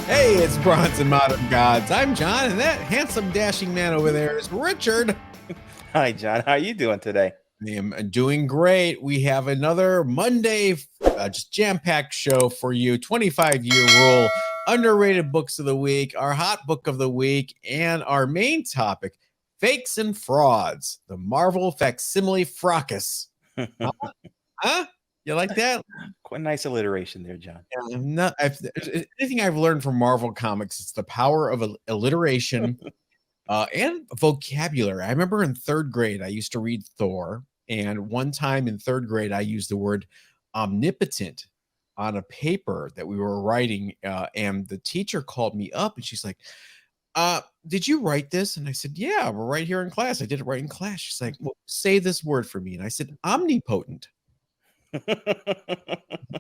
Hey, it's Bronze and Modern Gods. I'm John, and that handsome, dashing man over there is Richard. Hi, John. How are you doing today? I am doing great. We have another Monday, just jam-packed show for you. 25-year rule, underrated books of the week, our hot book of the week, and our main topic, fakes and frauds, the Marvel Facsimile Fracas. Huh? You like that? Quite a nice alliteration there, John. If there's anything I've learned from Marvel Comics, it's the power of alliteration and vocabulary. I remember in third grade, I used to read Thor. And one time in third grade, I used the word omnipotent on a paper that we were writing. And the teacher called me up and she's like, did you write this? And I said, yeah, we're right here in class. I did it right in class. She's like, well, say this word for me. And I said, omnipotent. I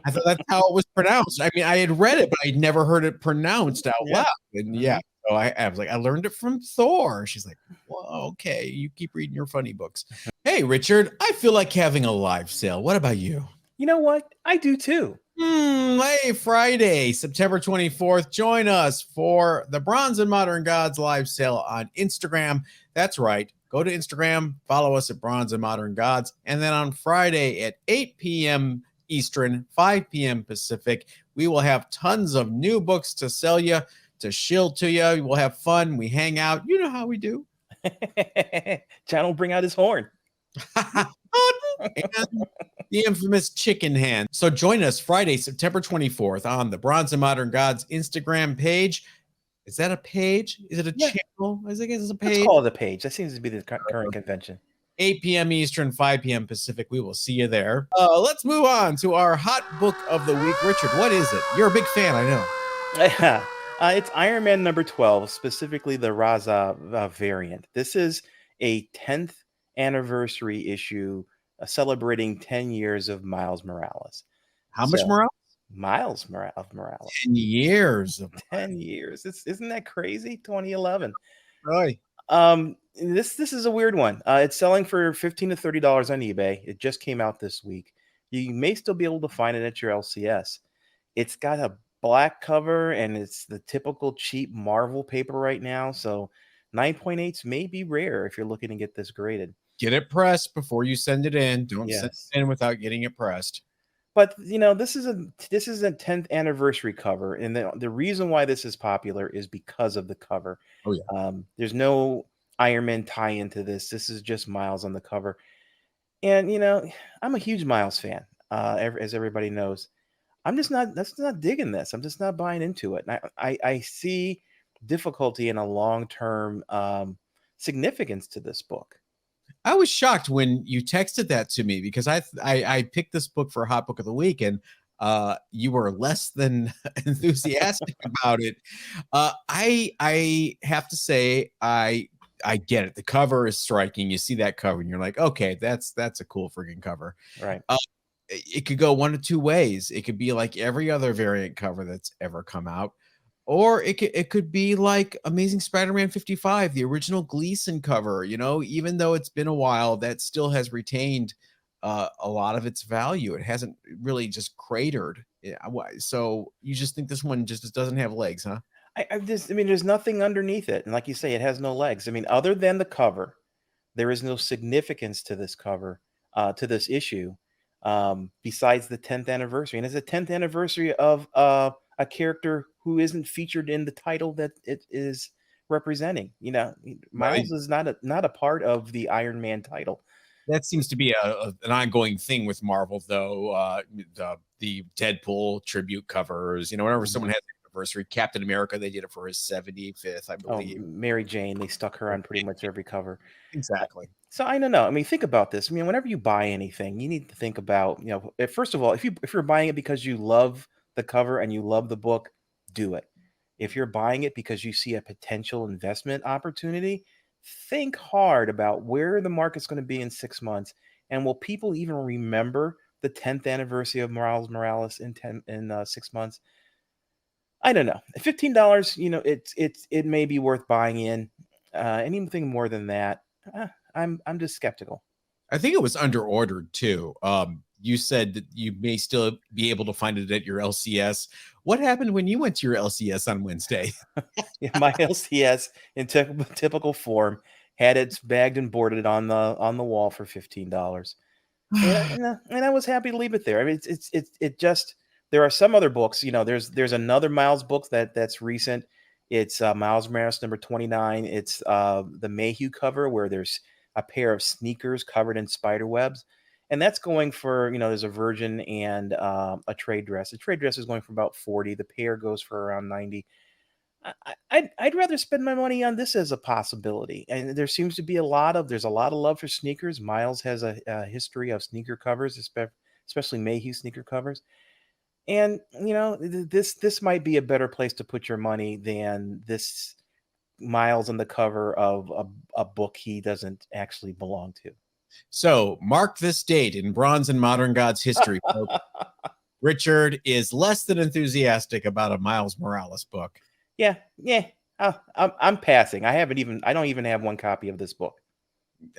thought that's how it was pronounced. I mean, I had read it, but I'd never heard it pronounced out loud. And so I was like, I learned it from Thor. She's like, well, okay, you keep reading your funny books. Hey, Richard, I feel like having a live sale. What about you? You know what? I do too. Hey, Friday, September 24th. Join us for the Bronze and Modern Gods live sale on Instagram. That's right. Go to Instagram, follow us at Bronze and Modern Gods. And then on Friday at 8 p.m. Eastern, 5 p.m. Pacific, we will have tons of new books to sell you, to shield to you. We'll have fun. We hang out. You know how we do. John will bring out his horn. And the infamous chicken hand. So join us Friday, September 24th on the Bronze and Modern Gods Instagram page. Is that a page? Is it a channel? I think it's a page. Let's call it a page. That seems to be the current convention. 8 p.m. Eastern, 5 p.m. Pacific. We will see you there. Let's move on to our hot book of the week. Richard, what is it? You're a big fan, I know. It's Iron Man number 12, specifically the Raza variant. This is a 10th anniversary issue celebrating 10 years of Miles Morales. How much Morales? Miles Morales. 10 years. 10 years. Isn't that crazy? 2011. Right. This is a weird one. It's selling for $15 to $30 on eBay. It just came out this week. You may still be able to find it at your LCS. It's got a black cover and it's the typical cheap Marvel paper right now. So 9.8s may be rare if you're looking to get this graded. Get it pressed before you send it in. Don't send it in without getting it pressed. But this is a 10th anniversary cover, and the reason why this is popular is because of the cover. Oh yeah. There's no Iron Man tie into this. This is just Miles on the cover, and I'm a huge Miles fan, as everybody knows. That's not digging this. I'm just not buying into it. And I see difficulty in a long-term significance to this book. I was shocked when you texted that to me because I picked this book for Hot Book of the Week and you were less than enthusiastic about it. I have to say I get it. The cover is striking. You see that cover and you're like, okay, that's a cool freaking cover. Right. It could go one of two ways. It could be like every other variant cover that's ever come out. Or it could be like Amazing Spider-Man 55, the original Gleason cover. Even though it's been a while, that still has retained a lot of its value. It hasn't really just cratered. So you just think this one just doesn't have legs, huh? There's nothing underneath it, and like you say, it has no legs. Other than the cover, there is no significance to this cover, to this issue, besides the 10th anniversary, and it's the 10th anniversary of a character who isn't featured in the title that it is representing. Miles is not a part of the Iron Man title. That seems to be an ongoing thing with Marvel, though. The Deadpool tribute covers, whenever someone has an anniversary, Captain America, they did it for his 75th, I believe. Mary Jane, they stuck her on pretty much every cover. Exactly. So I don't know. Think about this. Whenever you buy anything, you need to think about, first of all, if you're buying it because you love the cover and you love the book, do it. If you're buying it because you see a potential investment opportunity, think hard about where the market's going to be in 6 months, and will people even remember the 10th anniversary of Miles Morales in 6 months? I don't know. $15, it may be worth buying in. Anything more than that, I'm just skeptical. I think it was under ordered too. you said that you may still be able to find it at your LCS. What happened when you went to your LCS on Wednesday? Yeah, my LCS in typical form had it bagged and boarded on the wall for $15. And I was happy to leave it there. I mean, it just there are some other books. There's another Miles book that's recent. It's Miles Morales number 29. It's the Mayhew cover where there's a pair of sneakers covered in spider webs, and that's going for there's a virgin and a trade dress. The trade dress is going for about 40. The pair goes for around 90. I'd rather spend my money on this as a possibility. And there seems to be there's a lot of love for sneakers. Miles has a history of sneaker covers, especially Mayhew sneaker covers. And this might be a better place to put your money than this Miles on the cover of a book he doesn't actually belong to. So mark this date in Bronze and Modern Gods history, folks. Richard is less than enthusiastic about a Miles Morales book. Yeah. I'm passing. I don't even have one copy of this book.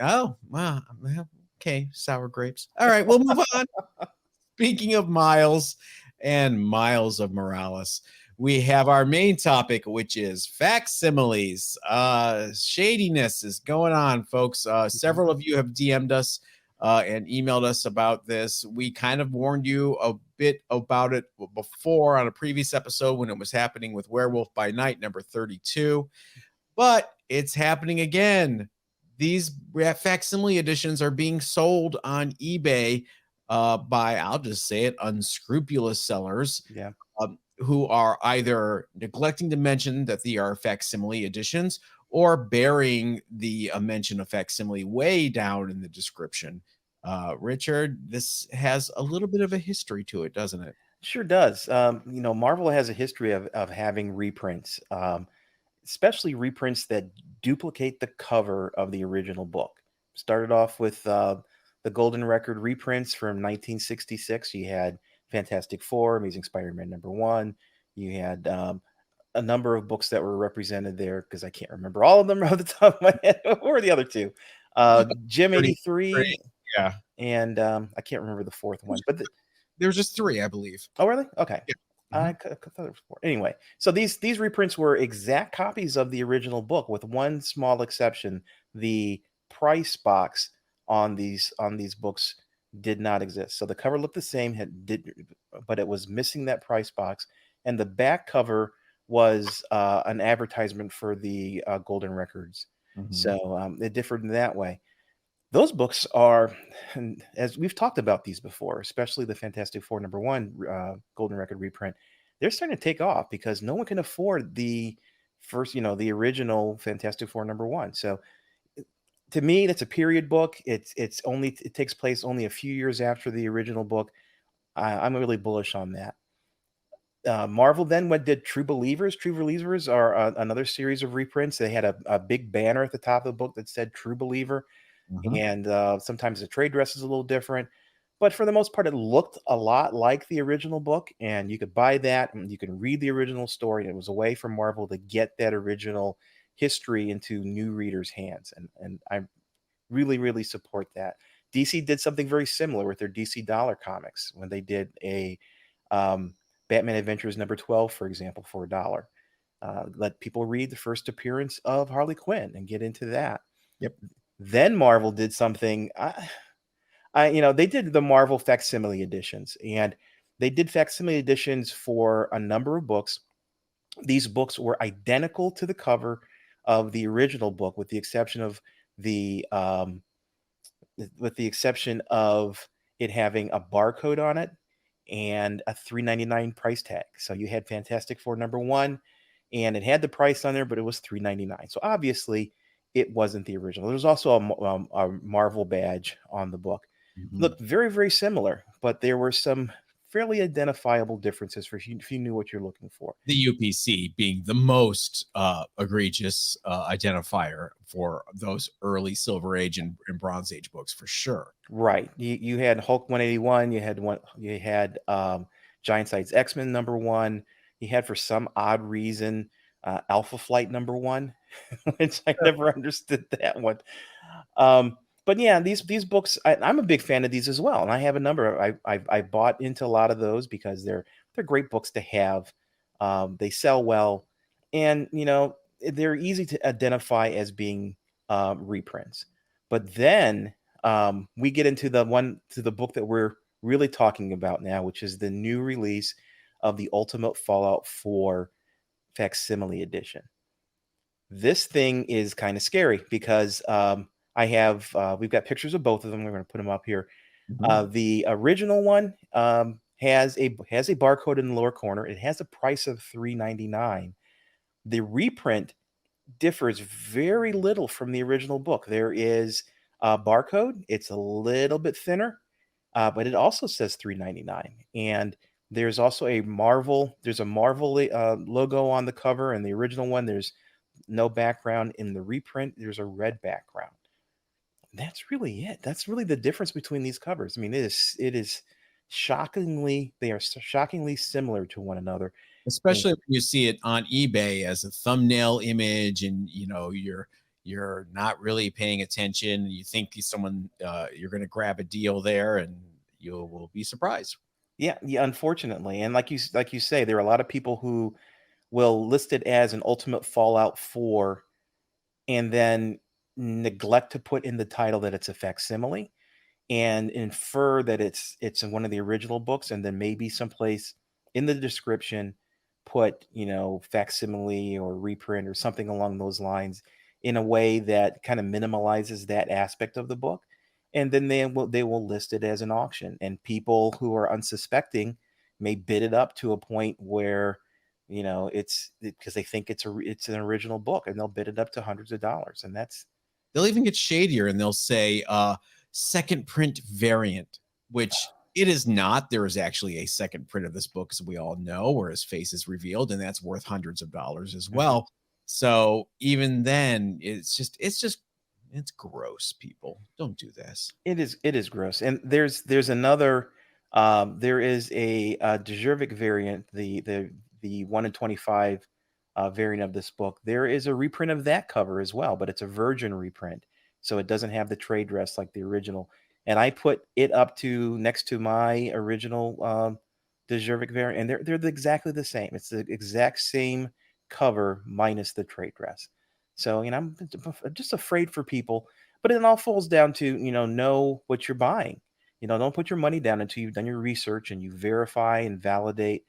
Oh, wow. Okay, sour grapes. All right, we'll move on. Speaking of Miles and Miles of Morales, we have our main topic, which is facsimiles. Shadiness is going on, folks. Several of you have DM'd us and emailed us about this. We kind of warned you a bit about it before on a previous episode when it was happening with Werewolf by Night number 32, but it's happening again. These facsimile editions are being sold on eBay by, I'll just say it, unscrupulous sellers. Yeah. Who are either neglecting to mention that they are facsimile editions or burying the mention of facsimile way down in the description. Richard, this has a little bit of a history to it, doesn't it? Sure does. Marvel has a history of having reprints, especially reprints that duplicate the cover of the original book. Started off with the Golden Record reprints from 1966. You had Fantastic Four, Amazing Spider-Man number 1. You had a number of books that were represented there because I can't remember all of them off the top of my head. What were the other two? Jim 83. Yeah. And I can't remember the fourth one. But there's just 3, I believe. Oh, really? Okay. Yeah. I thought there was 4. Anyway, so these reprints were exact copies of the original book with one small exception. The price box on these books did not exist. So the cover looked the same, but it was missing that price box, and the back cover was an advertisement for the Golden Records. So it differed in that way. Those books are, as we've talked about these before, especially the Fantastic Four number 1 Golden Record reprint, they're starting to take off because no one can afford the first, the original Fantastic Four number 1. So to me, that's a period book. It takes place only a few years after the original book. I'm really bullish on that. Marvel then did True Believers. True Believers are another series of reprints. They had a big banner at the top of the book that said True Believer. And sometimes the trade dress is a little different, but for the most part, it looked a lot like the original book, and you could buy that and you can read the original story. And it was a way for Marvel to get that original history into new readers' hands. And I really, really support that. DC did something very similar with their DC Dollar comics when they did a Batman Adventures number 12, for example, for $1. Let people read the first appearance of Harley Quinn and get into that. Yep. Then Marvel did something. They did the Marvel facsimile editions, and they did facsimile editions for a number of books. These books were identical to the cover of the original book, with the exception of it having a barcode on it and a $3.99 price tag. So you had Fantastic Four number 1, and it had the price on there, but it was $3.99. So obviously, it wasn't the original. There was also a Marvel badge on the book. Looked very, very similar, but there were some fairly identifiable differences if you knew what you're looking for. The UPC being the most egregious identifier for those early Silver Age and Bronze Age books, for sure. Right. You had Hulk 181. You had Giant Size X-Men number 1. You had, for some odd reason, Alpha Flight number 1, which I never understood that one. but yeah, these books, I'm a big fan of these as well, and I have a number. I bought into a lot of those because they're great books to have. They sell well, and they're easy to identify as being reprints. But then we get into the book that we're really talking about now, which is the new release of the Ultimate Fallout 4 Facsimile Edition. This thing is kind of scary because we've got pictures of both of them. We're going to put them up here. Mhm. The original one has a barcode in the lower corner. It has a price of $3.99. The reprint differs very little from the original book. There is a barcode. It's a little bit thinner, but it also says $3.99. And there's also there's a Marvel logo on the cover. And the original one, there's no background. In the reprint, there's a red background. That's really it. That's really the difference between these covers. I mean, it is shockingly, they are shockingly similar to one another. And Especially when you see it on eBay as a thumbnail image, and you're not really paying attention. You think you're going to grab a deal there, and you will be surprised. yeah, yeah, unfortunately, and like you say, there are a lot of people who will list it as an Ultimate Fallout 4 and then neglect to put in the title that it's a facsimile and infer that it's in one of the original books, and then maybe someplace in the description put facsimile or reprint or something along those lines in a way that kind of minimalizes that aspect of the book, and then they will list it as an auction, and people who are unsuspecting may bid it up to a point where it's because they think it's an original book, and they'll bid it up to hundreds of dollars, and that's They'll even get shadier, and they'll say second print variant, which it is not. There is actually a second print of this book, as we all know, where his face is revealed, and that's worth hundreds of dollars as Mhm. well. So even then, it's gross. People, don't do this. It is gross, and there is a Djurvik variant, the 1 in 25 variant of this book. There is a reprint of that cover as well, but it's a virgin reprint, so it doesn't have the trade dress like the original. And I put it up to next to my original Djurvik variant, and exactly the same. It's the exact same cover minus the trade dress. So I'm just afraid for people, but it all falls down to know what you're buying. Don't put your money down until you've done your research and you verify and validate,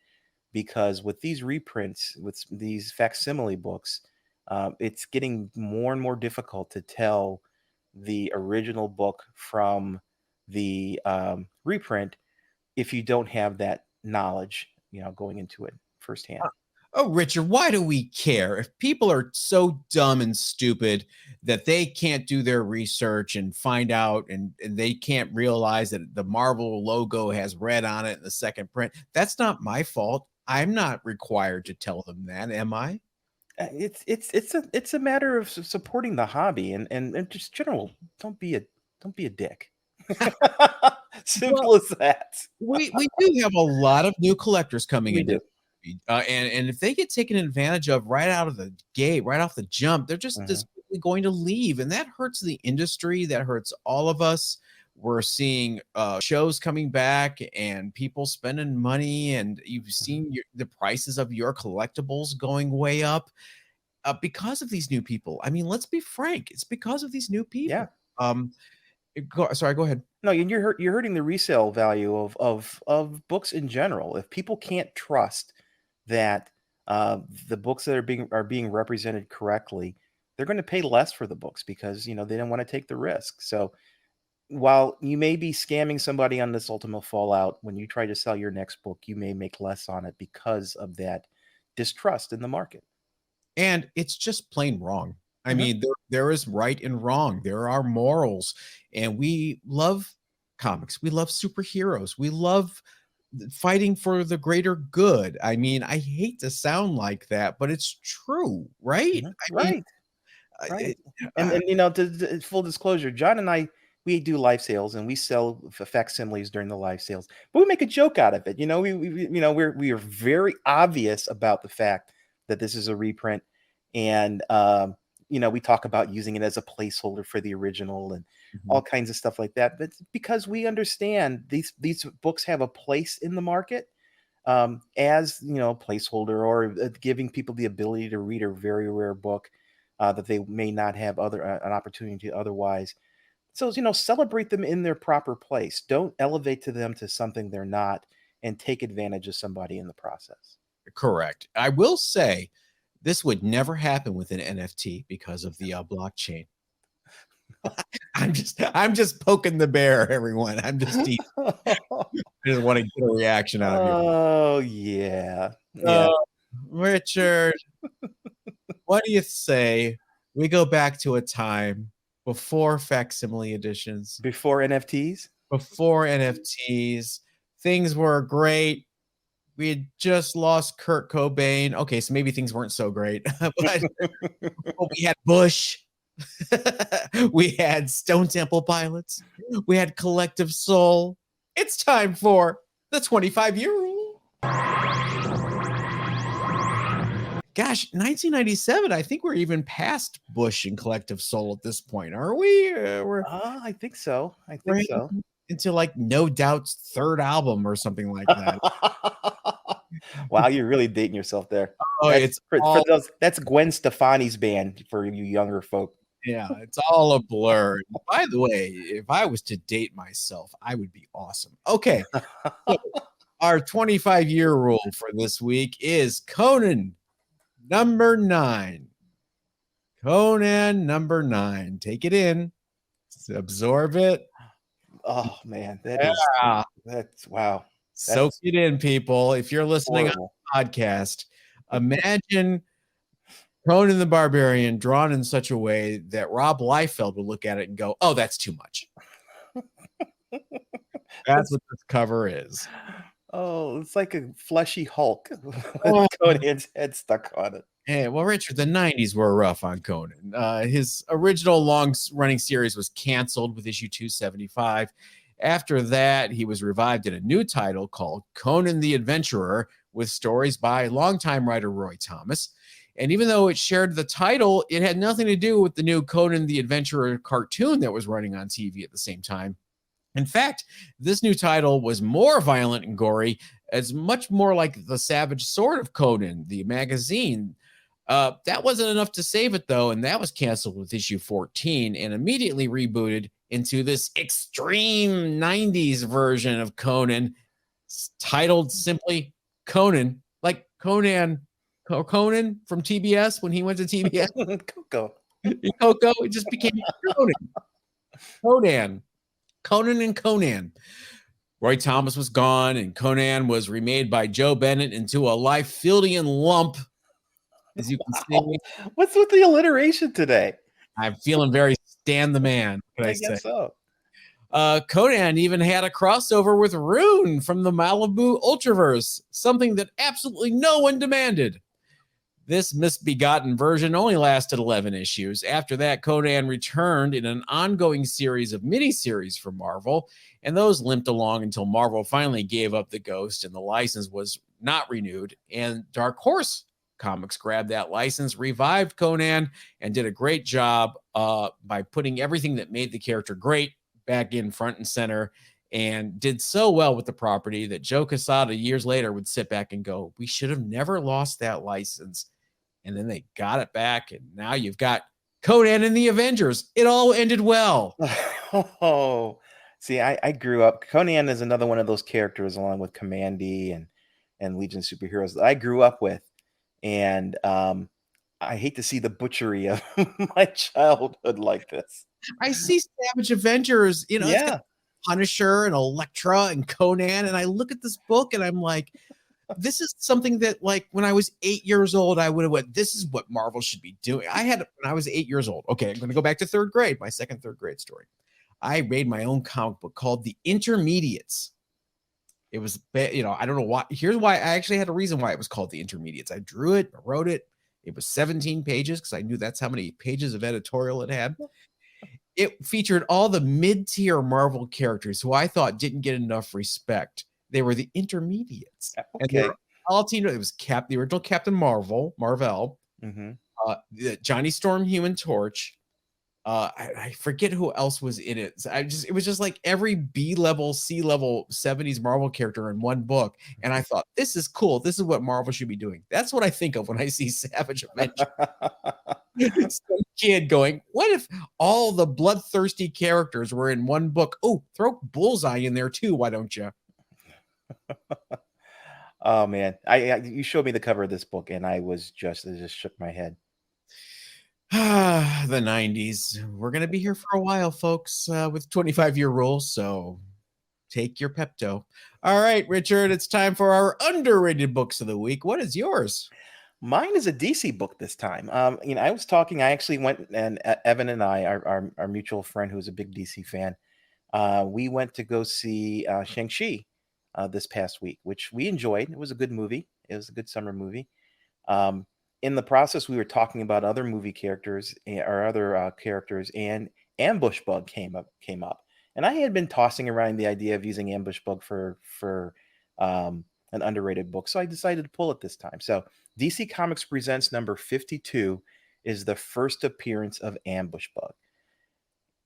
because with these reprints, with these facsimile books, it's getting more and more difficult to tell the original book from the reprint if you don't have that knowledge, going into it firsthand. Oh, Richard, why do we care? If people are so dumb and stupid that they can't do their research and find out, and they can't realize that the Marvel logo has red on it in the second print, that's not my fault. I'm not required to tell them that, am I? It's a matter of supporting the hobby, and just general. Don't be a dick. Well, Simple as that. we do have a lot of new collectors coming We into do. the hobby, and if they get taken advantage of right out of the gate, right off the jump, they're just Mhm. quickly going to leave, and that hurts the industry. That hurts all of us. We're seeing shows coming back and people spending money, and you've Mhm. seen the prices of your collectibles going way up because of these new people. I mean, let's be frank, it's because of these new Yeah. people. Sorry, go ahead. No, and you're hurting the resale value of books in general. If people can't trust that the books that are being represented correctly, they're going to pay less for the books because they don't want to take the risk. So while you may be scamming somebody on this Ultimate Fallout, when you try to sell your next book, you may make less on it because of that distrust in the market. And it's just plain wrong. I Mhm. mean, there is right and wrong. There are morals, and we love comics. We love superheroes. We love fighting for the greater good. I mean, I hate to sound like that, but it's true, right? Mhm. I mean, Right. Right. And uh, and full disclosure, John and I, we do live sales and we sell facsimiles during the live sales, but we make a joke out of it. We are very obvious about the fact that this is a reprint, and we talk about using it as a placeholder for the original and all Mhm. kinds of stuff like that. But because we understand these books have a place in the market, as placeholder, or giving people the ability to read a very rare book that they may not have an opportunity to otherwise. So celebrate them in their proper place. Don't elevate to them to something they're not, and take advantage of somebody in the process. Correct. I will say this would never happen with an NFT because of the blockchain. I'm just poking the bear, everyone. I'm just teasing. I just want to get a reaction out of you. Oh yeah, yeah. Uh, Richard, what do you say we go back to a time before facsimile editions, Before NFTs. before NFTs? Things were great. We had just lost Kurt Cobain. Okay, so maybe things weren't so great, but we had Bush. We had Stone Temple Pilots. We had Collective Soul. It's time for the 25-year rule. Gosh, 1997. I think we're even past Bush and Collective Soul at this point, are we? I think so. We're heading into like No Doubt's third album or something like that. Wow, you're really dating yourself there. Oh, That's it's for all those. That's Gwen Stefani's band for you younger folk. yeah, it's all a blur. By the way, if I was to date myself, I would be awesome. Okay, so our 25-year rule for this week is Conan number 9. Conan number 9. Take it in, absorb it. Oh man, Yeah. that's wow. Soak That's it in, people. If you're listening on horrible. the podcast, imagine Conan the Barbarian drawn in such a way that Rob Liefeld would look at it and go, "Oh, that's too much." That's what this cover is. Oh, it's like a fleshy Hulk with Oh. Conan's head stuck on it. Hey, well, Richard, the 90s were rough on Conan. His original long-running series was canceled with issue 275. After that, he was revived in a new title called Conan the Adventurer, with stories by longtime writer Roy Thomas. And even though it shared the title, it had nothing to do with the new Conan the Adventurer cartoon that was running on TV at the same time. In fact, this new title was more violent and gory, as much more like the Savage Sword of Conan, the magazine. That wasn't enough to save it, though, and that was canceled with issue 14 and immediately rebooted into this extreme 90s version of Conan, titled simply Conan, like Conan from TBS when he went to TBS. Coco. Coco, it just became Conan. Conan and Conan. Roy Thomas was gone, and Conan was remade by Joe Bennett into a Liefeldian lump. As you can see, What's with the alliteration today? I'm feeling very Stan the Man. Can I say? Guess so. Conan even had a crossover with Rune from the Malibu Ultraverse, something that absolutely no one demanded. This misbegotten version only lasted 11 issues. After that, Conan returned in an ongoing series of miniseries for Marvel, and those limped along until Marvel finally gave up the ghost and the license was not renewed, and Dark Horse Comics grabbed that license, revived Conan, and did a great job by putting everything that made the character great back in front and center, and did so well with the property that Joe Quesada years later would sit back and go, "We should have never lost that license." And then they got it back, and now you've got Conan and the Avengers. It all ended well. Oh, see, I grew up. Conan is another one of those characters, along with Commandy and Legion of Superheroes, that I grew up with, and I hate to see the butchery of my childhood like this. I see Savage Avengers, it's Yeah. got Punisher and Elektra and Conan, and I look at this book and I'm like, this is something that, like, when I was 8 years old, I would have went, this is what Marvel should be doing. When I was 8 years old. Okay, I'm going to go back to third grade, my second third grade story. I made my own comic book called The Intermediates. It was, I don't know why. Here's why. I actually had a reason why it was called The Intermediates. I drew it, I wrote it. It was 17 pages because I knew that's how many pages of editorial it had. It featured all the mid-tier Marvel characters who I thought didn't get enough respect. They were the intermediates. Okay. And they were all teamed up. It was the original Captain Marvel, Mm-hmm. Johnny Storm, Human Torch. I forget who else was in it. It was just like every B level, C level 70s Marvel character in one book. And I thought, this is cool. This is what Marvel should be doing. That's what I think of when I see Savage Avenger. Some kid going, what if all the bloodthirsty characters were in one book? Oh, throw Bullseye in there too. Why don't you? Oh man, you showed me the cover of this book, and I just shook my head. The 90s. We're going to be here for a while, folks, with 25-year rules. So take your Pepto. All right, Richard, it's time for our underrated books of the week. What is yours? Mine is a DC book this time. I was talking. I actually went, and Evan and I, our mutual friend, who's a big DC fan, we went to go see Shang-Chi this past week, which we enjoyed. It was a good movie. It was a good summer movie. In the process, we were talking about other movie characters or other characters, and Ambush Bug came up, and I had been tossing around the idea of using Ambush Bug for an underrated book, so I decided to pull it this time. So DC Comics Presents number 52 is the first appearance of Ambush Bug.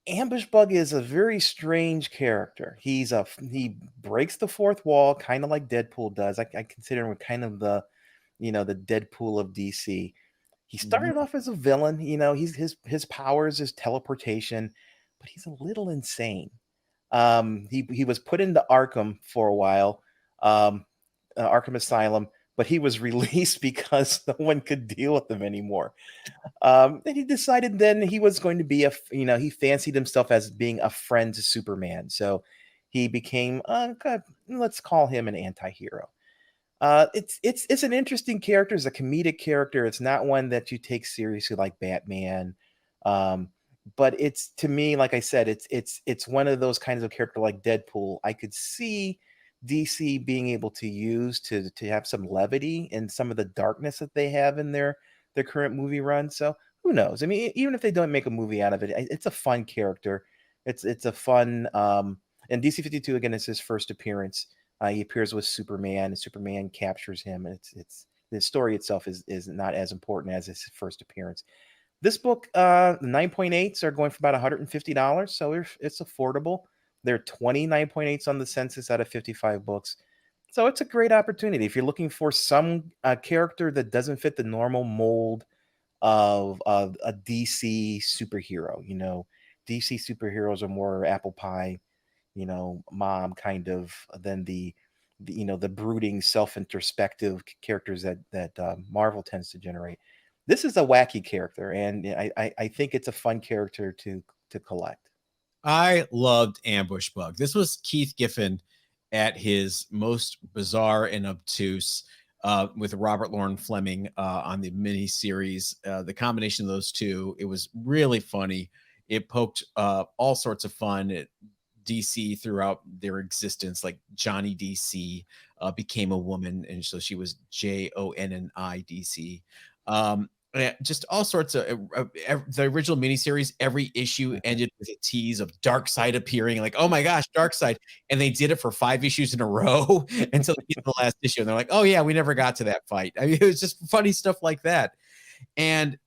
Ambush Bug is a very strange character. He breaks the fourth wall, kind of like Deadpool does. I consider him kind of the Deadpool of DC. He started off as a villain. His powers is teleportation, but he's a little insane. He was put into Arkham for a while, Arkham Asylum, but he was released because no one could deal with him anymore. And he decided then he was going to be he fancied himself as being a friend to Superman. So he became, let's call him an anti-hero. It's an interesting character. It's a comedic character. It's not one that you take seriously like Batman. But it's, to me, like I said, it's one of those kinds of character like Deadpool. I could see DC being able to use to have some levity and some of the darkness that they have in their current movie run. So who knows? I mean, even if they don't make a movie out of it, it's a fun character. It's a fun and DC 52 again is his first appearance. He appears with Superman, and Superman captures him. And it's the story itself is not as important as his first appearance. This book, 9.8s are going for about $150, so it's affordable. There are 20 9.8s on the census out of 55 books. So it's a great opportunity. If you're looking for some character that doesn't fit the normal mold of a DC superhero, DC superheroes are more apple pie, mom kind of than the brooding, self-introspective characters that Marvel tends to generate. This is a wacky character, and I think it's a fun character to collect. I loved Ambush Bug. This was Keith Giffen at his most bizarre and obtuse with Robert Lauren Fleming on the miniseries. The combination of those two, it was really funny. It poked all sorts of fun at DC throughout their existence. Like Johnny DC became a woman, and so she was Jonni DC. Just all sorts of the original miniseries. Every issue ended with a tease of Darkseid appearing, like, oh my gosh, Darkseid, and they did it for 5 issues in a row until they get to the last issue, and they're like, oh yeah, we never got to that fight. I mean, it was just funny stuff like that. And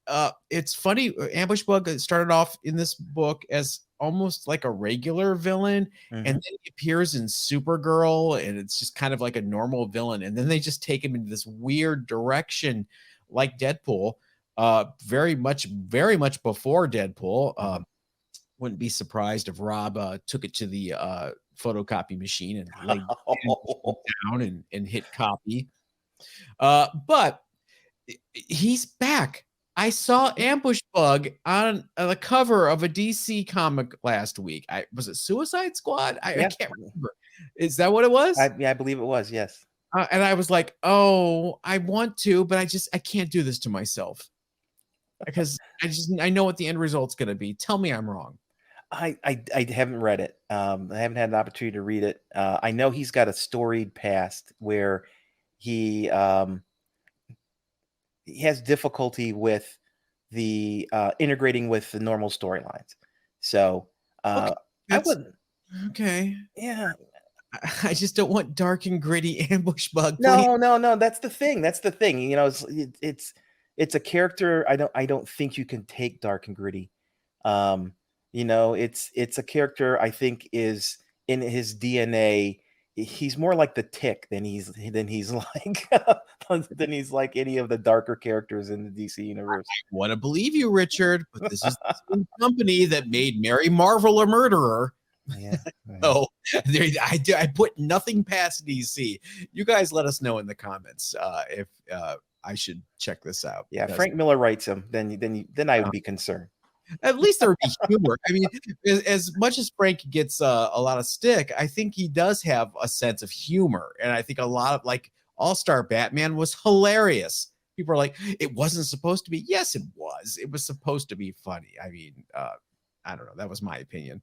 it's funny, Ambush Bug started off in this book as almost like a regular villain, and then he appears in Supergirl, and it's just kind of like a normal villain, and then they just take him into this weird direction like Deadpool. Very much before Deadpool. Wouldn't be surprised if Rob took it to the photocopy machine and laid down and hit copy. But he's back. I saw Ambush Bug on the cover of a DC comic last week. Was it Suicide Squad? I can't remember. Is that what it was? I believe it was, yes. And I was like, oh, I want to, but I can't do this to myself. Because I know what the end result's going to be. Tell me I'm wrong. I haven't read it. I haven't had an opportunity to read it. I know he's got a storied past where he has difficulty with the integrating with the normal storylines. So I wouldn't. Okay. Yeah. I just don't want dark and gritty Ambush Bug. No. That's the thing. It's it's a character I don't think you can take dark and gritty. Um, it's a character I think is in his DNA. He's more like the Tick than he's like than he's like any of the darker characters in the DC universe. Want to believe you, Richard, but this is the same company that made Mary Marvel a murderer. Yeah, yeah. So I put nothing past DC. You guys let us know in the comments if I should check this out. Yeah, Because Frank Miller writes him, then I would be concerned. at least there would be humor. I mean, as much as Frank gets a lot of stick, I think he does have a sense of humor. And I think a lot of like All-Star Batman was hilarious. People are like, it wasn't supposed to be. Yes, it was. It was supposed to be funny. I mean, I don't know. That was my opinion.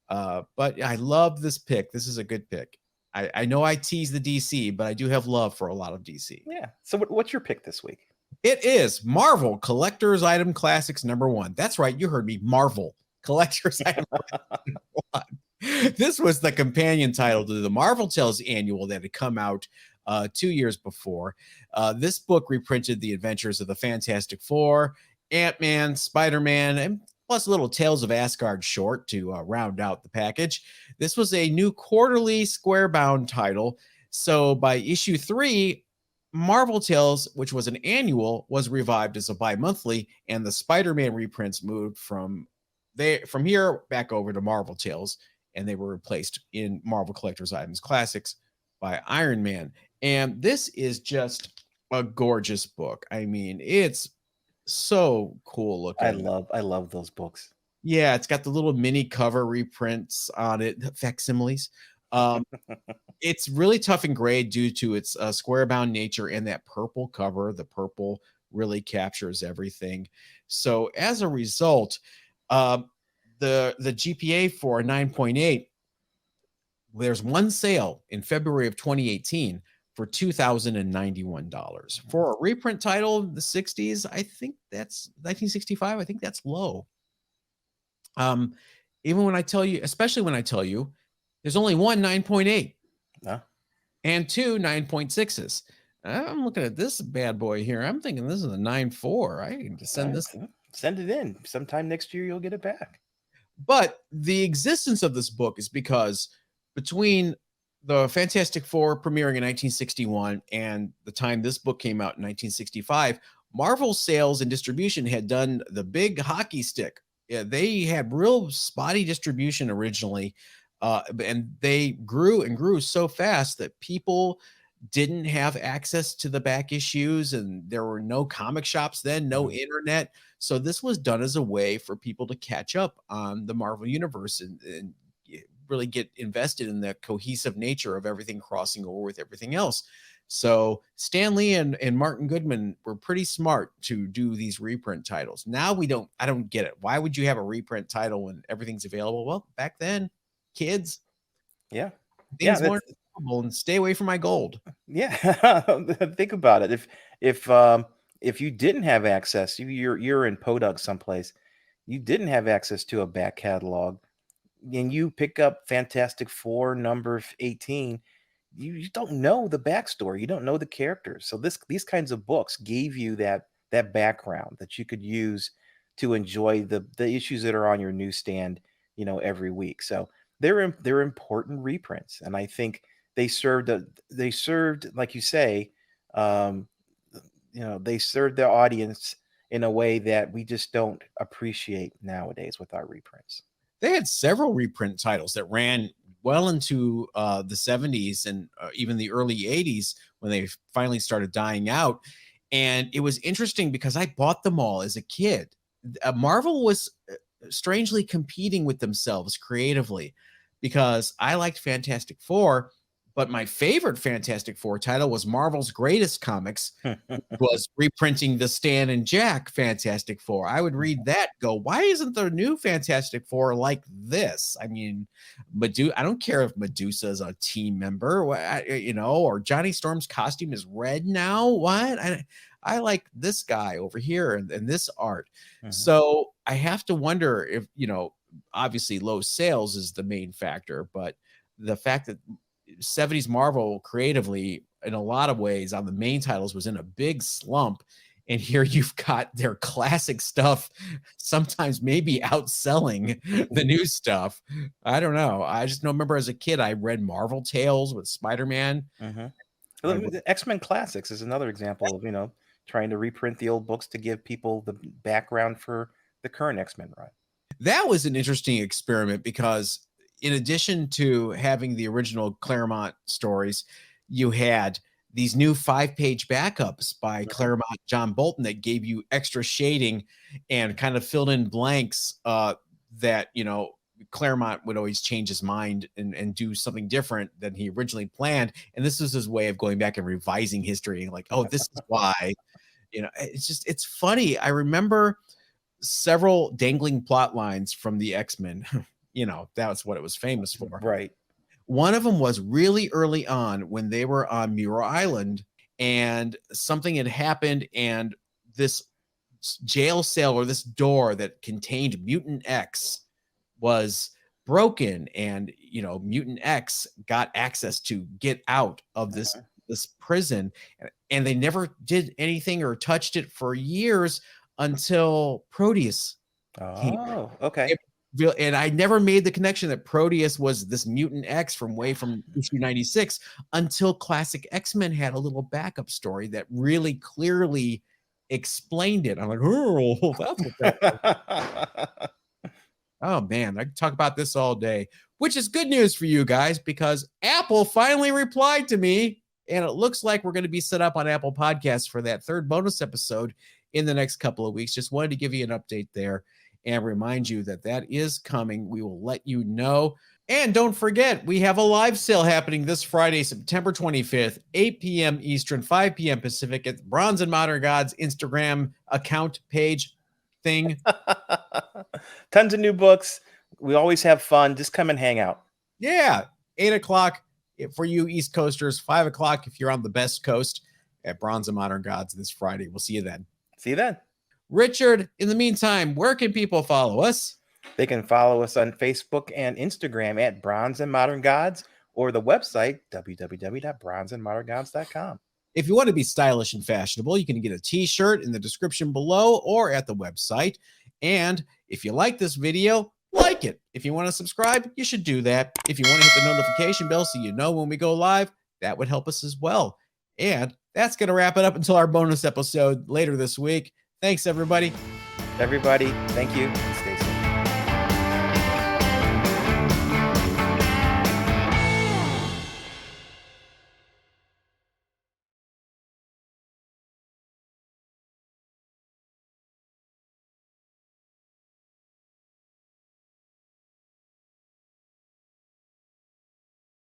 But I love this pick. This is a good pick. I know I tease the DC, but I do have love for a lot of DC. Yeah. So what's your pick this week? It is Marvel Collector's Item Classics #1. That's right. You heard me. Marvel Collector's Item #1. This was the companion title to the Marvel Tales annual that had come out 2 years before. This book reprinted the adventures of the Fantastic Four, Ant-Man, Spider-Man, and plus a little Tales of Asgard short to round out the package. This was a new quarterly square-bound title. So by issue 3, Marvel Tales, which was an annual, was revived as a bi-monthly, and the Spider-Man reprints moved from here back over to Marvel Tales, and they were replaced in Marvel Collector's Items Classics by Iron Man. And this is just a gorgeous book. I mean, it's so cool looking. I love those books. Yeah, it's got the little mini cover reprints on it, facsimiles. It's really tough and gray due to its square bound nature and that purple cover. The purple really captures everything. So as a result, the GPA for a 9.8, there's one sale in February of 2018 for $2,091. For a reprint title of the 60s, I think that's 1965. I think that's low. Even when I tell you, especially when I tell you, there's only one 9.8 and two 9.6s. I'm looking at this bad boy here. I'm thinking this is a 9.4. I need to send this. Send it in. Sometime next year, you'll get it back. But the existence of this book is because between the Fantastic Four premiering in 1961 and the time this book came out in 1965, Marvel sales and distribution had done the big hockey stick. Yeah, they had real spotty distribution originally, and they grew and grew so fast that people didn't have access to the back issues, and there were no comic shops then, no internet. So this was done as a way for people to catch up on the Marvel universe and really get invested in the cohesive nature of everything crossing over with everything else. So Stan Lee and Martin Goodman were pretty smart to do these reprint titles. Now I don't get it. Why would you have a reprint title when everything's available? Well, back then, kids. Yeah. Things weren't available, and stay away from my gold. Yeah. Think about it. If you didn't have access, you're in Podunk someplace, you didn't have access to a back catalog, and you pick up Fantastic Four number 18, you don't know the backstory. You don't know the characters. So these kinds of books gave you that background that you could use to enjoy the issues that are on your newsstand, every week. So they're important reprints, and I think they served, like you say, they served their audience in a way that we just don't appreciate nowadays with our reprints. They had several reprint titles that ran well into the 70s and even the early 80s when they finally started dying out. And it was interesting because I bought them all as a kid. Marvel was strangely competing with themselves creatively because I liked Fantastic Four, but my favorite Fantastic Four title was Marvel's Greatest Comics, was reprinting the Stan and Jack Fantastic Four. I would read that, go, why isn't the new Fantastic Four like this? I mean, I don't care if Medusa is a team member, or Johnny Storm's costume is red now. What? I like this guy over here and this art. So I have to wonder if, obviously low sales is the main factor, but the fact that 70s Marvel creatively in a lot of ways on the main titles was in a big slump, And here you've got their classic stuff, sometimes maybe outselling the new stuff. I don't know. I just remember as a kid, I read Marvel Tales with Spider-Man. The X-Men Classics is another example of, trying to reprint the old books to give people the background for the current X-Men run. That was an interesting experiment because in addition to having the original Claremont stories, you had these new 5-page backups by Claremont John Bolton that gave you extra shading and kind of filled in blanks that, Claremont would always change his mind and do something different than he originally planned. And this was his way of going back and revising history. Like, oh, this is why, it's funny. I remember several dangling plot lines from the X-Men. That's what it was famous for. Right. One of them was really early on when they were on Muir Island and something had happened and this jail cell or this door that contained Mutant X was broken and, Mutant X got access to get out of this prison, and they never did anything or touched it for years until Proteus came. Oh, okay. And I never made the connection that Proteus was this Mutant X from issue 96 until Classic X-Men had a little backup story that really clearly explained it. I'm like, oh, that's what that Oh man, I could talk about this all day, which is good news for you guys because Apple finally replied to me, and it looks like we're going to be set up on Apple Podcasts for that third bonus episode in the next couple of weeks. Just wanted to give you an update there and remind you that that is coming. We will let you know. And don't forget, we have a live sale happening this Friday, September 25th, 8 p.m. Eastern, 5 p.m. Pacific at Bronze and Modern Gods Instagram account page thing. Tons of new books. We always have fun. Just come and hang out. Yeah. 8 o'clock for you East Coasters, 5 o'clock if you're on the Best Coast at Bronze and Modern Gods this Friday. We'll see you then. See you then. Richard, in the meantime, where can people follow us? They can follow us on Facebook and Instagram at Bronze and Modern Gods or the website www.bronzeandmoderngods.com. If you want to be stylish and fashionable, you can get a t-shirt in the description below or at the website. And if you like this video, like it. If you want to subscribe, you should do that. If you want to hit the notification bell so you know when we go live, that would help us as well. And that's going to wrap it up until our bonus episode later this week. Thanks, everybody. Everybody, thank you.